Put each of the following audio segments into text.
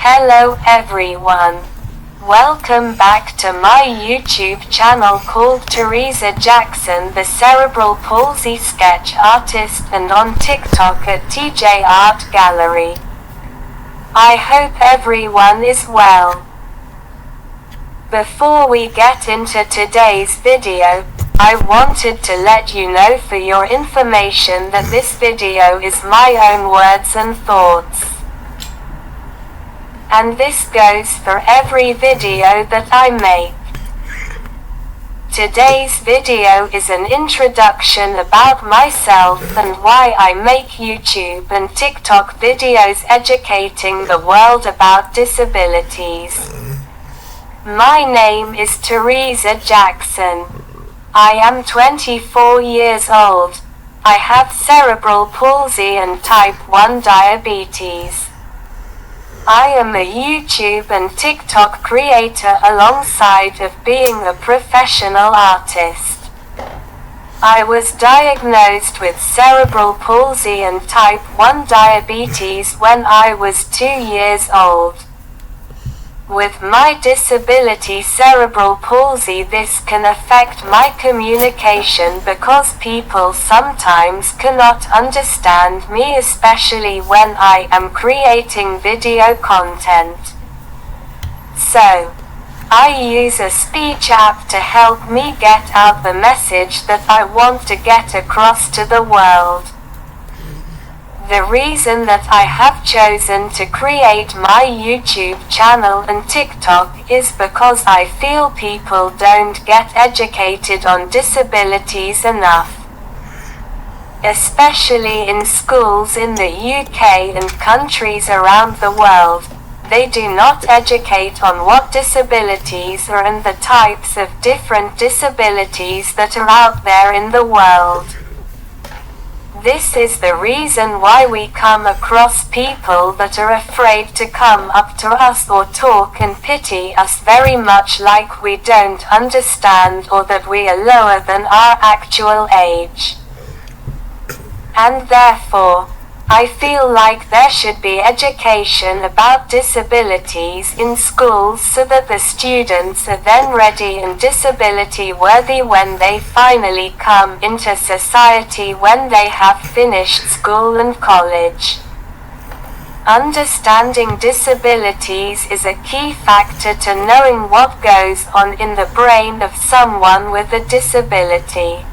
Hello everyone. Welcome back to my YouTube channel called Teresa Jackson, the Cerebral Palsy Sketch Artist, and on TikTok at TJ Art Gallery. I hope everyone is well. Before we get into today's video, I wanted to let you know for your information that this video is my own words and thoughts. And this goes for every video that I make. Today's video is an introduction about myself and why I make YouTube and TikTok videos educating the world about disabilities. My name is Teresa Jackson. I am 24 years old. I have cerebral palsy and type 1 diabetes. I am a YouTube and TikTok creator alongside of being a professional artist. I was diagnosed with cerebral palsy and type 1 diabetes when I was 2 years old. With my disability cerebral palsy, this can affect my communication because people sometimes cannot understand me, especially when I am creating video content. So, I use a speech app to help me get out the message that I want to get across to the world. The reason that I have chosen to create my YouTube channel and TikTok is because I feel people don't get educated on disabilities enough. Especially in schools in the UK and countries around the world, they do not educate on what disabilities are and the types of different disabilities that are out there in the world. This is the reason why we come across people that are afraid to come up to us or talk and pity us, very much like we don't understand or that we are lower than our actual age. And therefore, I feel like there should be education about disabilities in schools so that the students are then ready and disability worthy when they finally come into society when they have finished school and college. Understanding disabilities is a key factor to knowing what goes on in the brain of someone with a disability.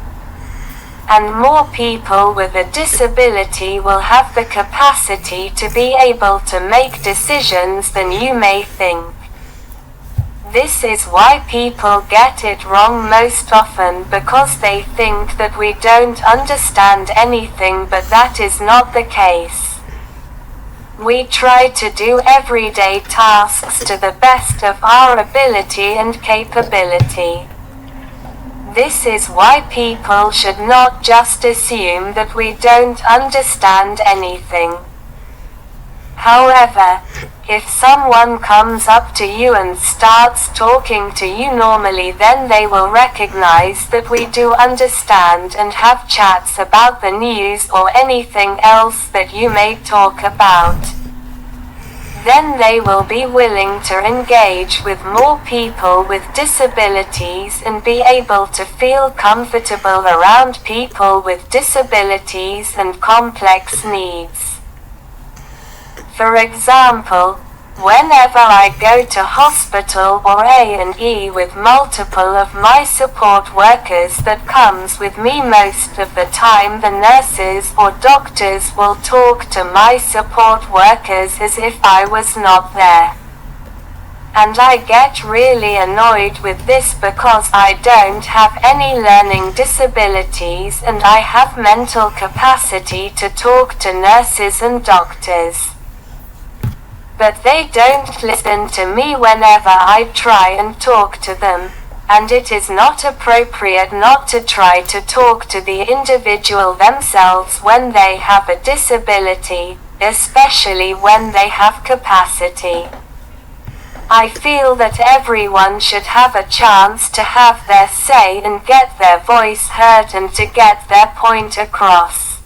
And more people with a disability will have the capacity to be able to make decisions than you may think. This is why people get it wrong most often, because they think that we don't understand anything, but that is not the case. We try to do everyday tasks to the best of our ability and capability. This is why people should not just assume that we don't understand anything. However, if someone comes up to you and starts talking to you normally, then they will recognize that we do understand and have chats about the news or anything else that you may talk about. Then they will be willing to engage with more people with disabilities and be able to feel comfortable around people with disabilities and complex needs. For example, whenever I go to hospital or A&E with multiple of my support workers that comes with me, most of the time the nurses or doctors will talk to my support workers as if I was not there. And I get really annoyed with this because I don't have any learning disabilities and I have mental capacity to talk to nurses and doctors. But they don't listen to me whenever I try and talk to them, and it is not appropriate not to try to talk to the individual themselves when they have a disability, especially when they have capacity. I feel that everyone should have a chance to have their say and get their voice heard and to get their point across.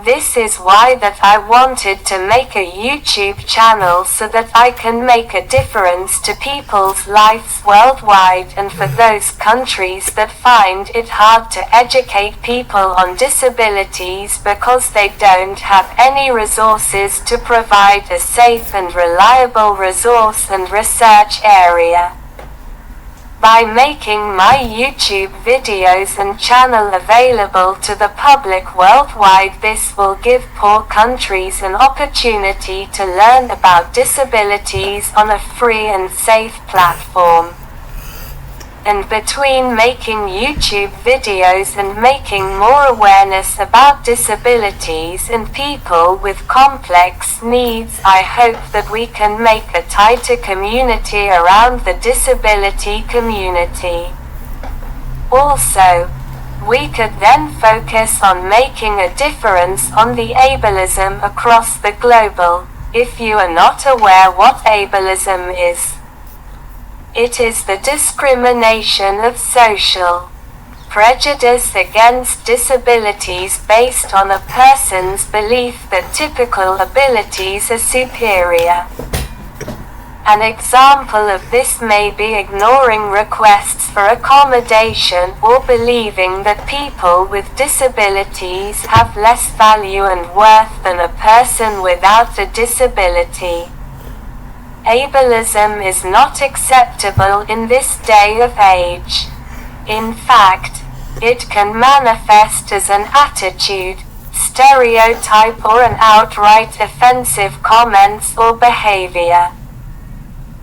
This is why that I wanted to make a YouTube channel so that I can make a difference to people's lives worldwide, and for those countries that find it hard to educate people on disabilities because they don't have any resources to provide a safe and reliable resource and research area. By making my YouTube videos and channel available to the public worldwide, this will give poor countries an opportunity to learn about disabilities on a free and safe platform. And between making YouTube videos and making more awareness about disabilities and people with complex needs, I hope that we can make a tighter community around the disability community. Also, we could then focus on making a difference on the ableism across the global. If you are not aware what ableism is, it is the discrimination of social prejudice against disabilities based on a person's belief that typical abilities are superior. An example of this may be ignoring requests for accommodation or believing that people with disabilities have less value and worth than a person without a disability. Ableism is not acceptable in this day of age. In fact, it can manifest as an attitude, stereotype, or an outright offensive comments or behavior.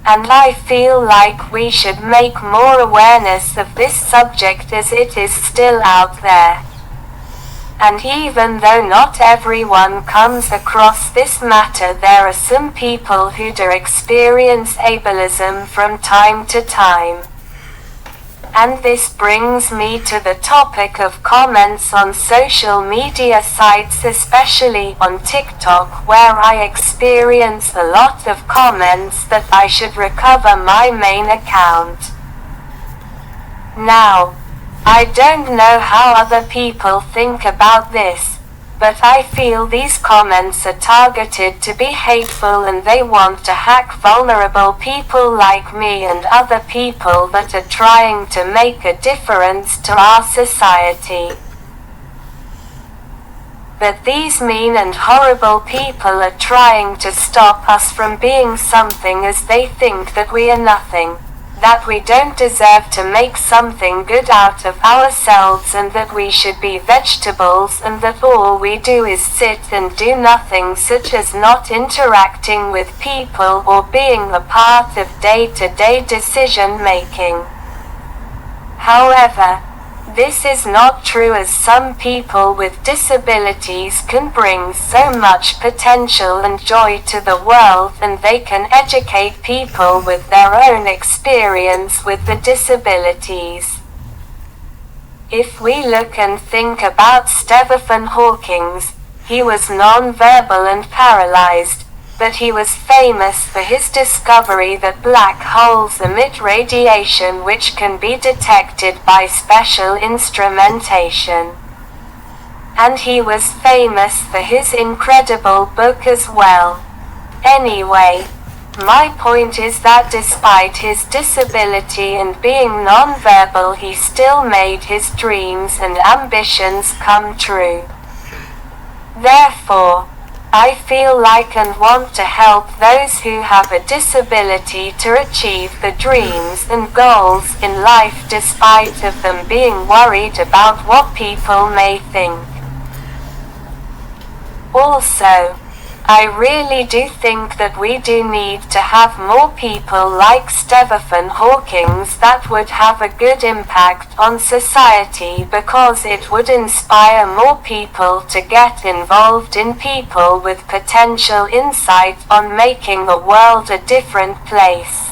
And I feel like we should make more awareness of this subject as it is still out there. And even though not everyone comes across this matter, there are some people who do experience ableism from time to time. And this brings me to the topic of comments on social media sites, especially on TikTok, where I experience a lot of comments that I should recover my main account. Now, I don't know how other people think about this, but I feel these comments are targeted to be hateful, and they want to hack vulnerable people like me and other people that are trying to make a difference to our society. But these mean and horrible people are trying to stop us from being something, as they think that we are nothing, that we don't deserve to make something good out of ourselves, and that we should be vegetables, and that all we do is sit and do nothing, such as not interacting with people or being a part of day-to-day decision making. However, this is not true, as some people with disabilities can bring so much potential and joy to the world, and they can educate people with their own experience with the disabilities. If we look and think about Stephen Hawking, he was non-verbal and paralyzed, but he was famous for his discovery that black holes emit radiation which can be detected by special instrumentation. And he was famous for his incredible book as well. Anyway, my point is that despite his disability and being non-verbal, he still made his dreams and ambitions come true. Therefore, I feel like and want to help those who have a disability to achieve the dreams and goals in life despite of them being worried about what people may think. Also, I really do think that we do need to have more people like Stephen Hawking that would have a good impact on society, because it would inspire more people to get involved in people with potential insight on making the world a different place.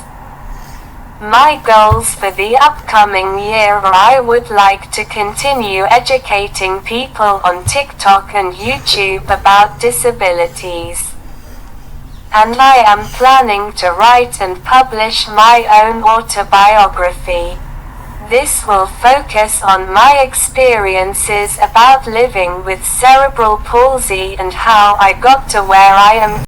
My goals for the upcoming year are: I would like to continue educating people on TikTok and YouTube about disabilities. And I am planning to write and publish my own autobiography. This will focus on my experiences about living with cerebral palsy and how I got to where I am